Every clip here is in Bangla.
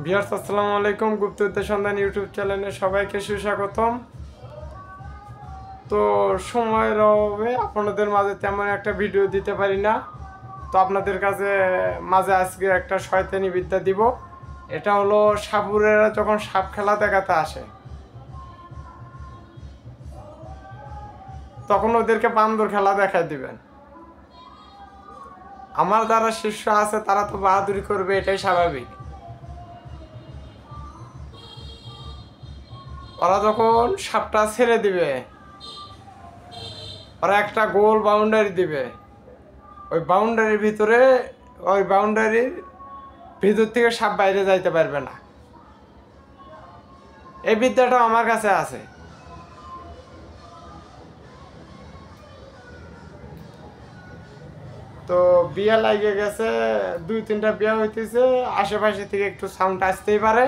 ভিউয়ার্স আসসালামু আলাইকুম। গুপ্তবিদ্যা সন্ধান ইউটিউব চ্যানেলে সবাইকে সুস্বাগতম। তো সময়ের অভাবে আপনাদের মাঝে তেমন একটা ভিডিও দিতে পারি না। তো আপনাদের কাছে মাঝে আজকে একটা শয়তানি বিদ্যা দিব। এটা হলো সাপুরেরা যখন সাপ খেলা দেখাতে আসে তখন ওদেরকে বান্দর খেলা দেখায় দিবেন। আমার যারা শিষ্য আছে তারা তো বাহাদুরি করবে, এটাই স্বাভাবিক। ওরা যখন সাপটা ছেড়ে দিবে, ওরা একটা গোল বাউন্ডারি দিবে। ওই বাউন্ডারির ভিতরে, ওই বাউন্ডারির ভিতর থেকে সাপ বাইরে যাইতে পারবে না। এই বিদ্যাটা আমার কাছে আছে। তো বিয়া লাগিয়ে গেছে, 2-3টা বিয়া হইতেছে, আশেপাশে থেকে একটু সাউন্ড আসতেই পারে।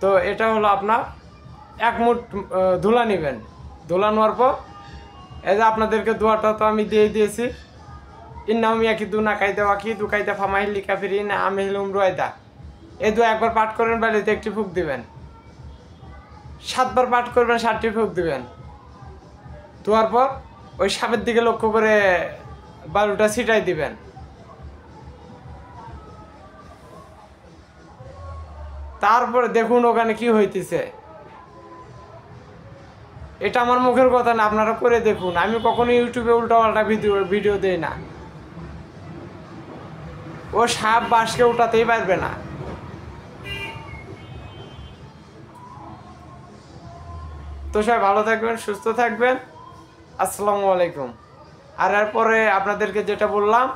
তো এটা হলো আপনার এক মুঠ ধুলা নেবেন। ধুলা নেওয়ার পর এই যে আপনাদেরকে দোয়াটা তো আমি দিয়ে দিয়েছি, ইন্নামি একই দু নাকাই দেওয়া কি দুকাইতে ফামাহিল লিখা ফিরি না আমি হিলুম রুয়াইদা। এই দু একবার পাঠ করবেন, বাড়িতে একটি ফুক দিবেন। 7বার পাঠ করবেন, 7টি ফুক দিবেন। ধোয়ার পর ওই সাপের দিকে লক্ষ্য করে বালুটা ছিটাই দিবেন। তারপরে দেখুন ওখানে কি হইতেছে। এটা আমার মুখের কথা না, আপনারা করে দেখুন। আমি কখনো ইউটিউবে উল্টাপাল্টা ভিডিও দেই না। ও সাপ বাঁশকে উঠাতেই পারবে না। তো সবাই ভালো থাকবেন, সুস্থ থাকবেন। আসসালামু আলাইকুম। আর এরপরে আপনাদেরকে যেটা বললাম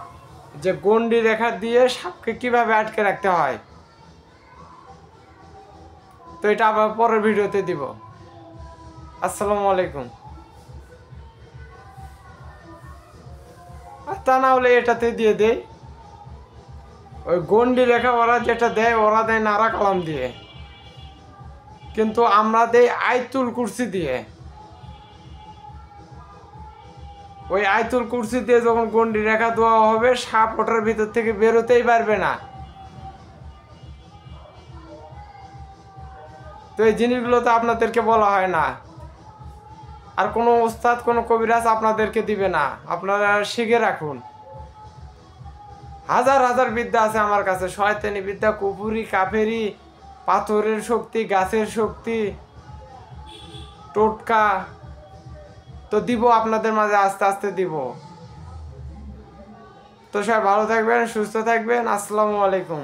যে গন্ডি রেখা দিয়ে সাপকে কিভাবে আটকে রাখতে হয়, তো এটা আবার পরের ভিডিওতে দিব। আসসালামু আলাইকুম। আর তা না হলে এটাতে দিয়ে দেই। ওই গন্ডি রেখা ওরা যেটা দেয়, ওরা দেয় নারা কালাম দিয়ে, কিন্তু আমরা দেই আয়তুল কুরসি দিয়ে। ওই আয়তুল কুরসি দিয়ে যখন গন্ডি রেখা দেওয়া হবে, সাপ ওটার ভিতর থেকে বেরোতেই পারবে না। তো এই জিনিসগুলো তো আপনাদেরকে বলা হয় না, আর কোনো ওস্তাদ কোনো কবিরাজ আপনাদেরকে দিবে না। আপনারা শিখে রাখুন। হাজার হাজার বিদ্যা আছে আমার কাছে, শয়তানি বিদ্যা, কুফুরি, কাফেরি, পাথরের শক্তি, গাছের শক্তি, টোটকা। তো দিব আপনাদের মাঝে, আস্তে আস্তে দিব। তো সবাই ভালো থাকবেন, সুস্থ থাকবেন। আসসালামু আলাইকুম।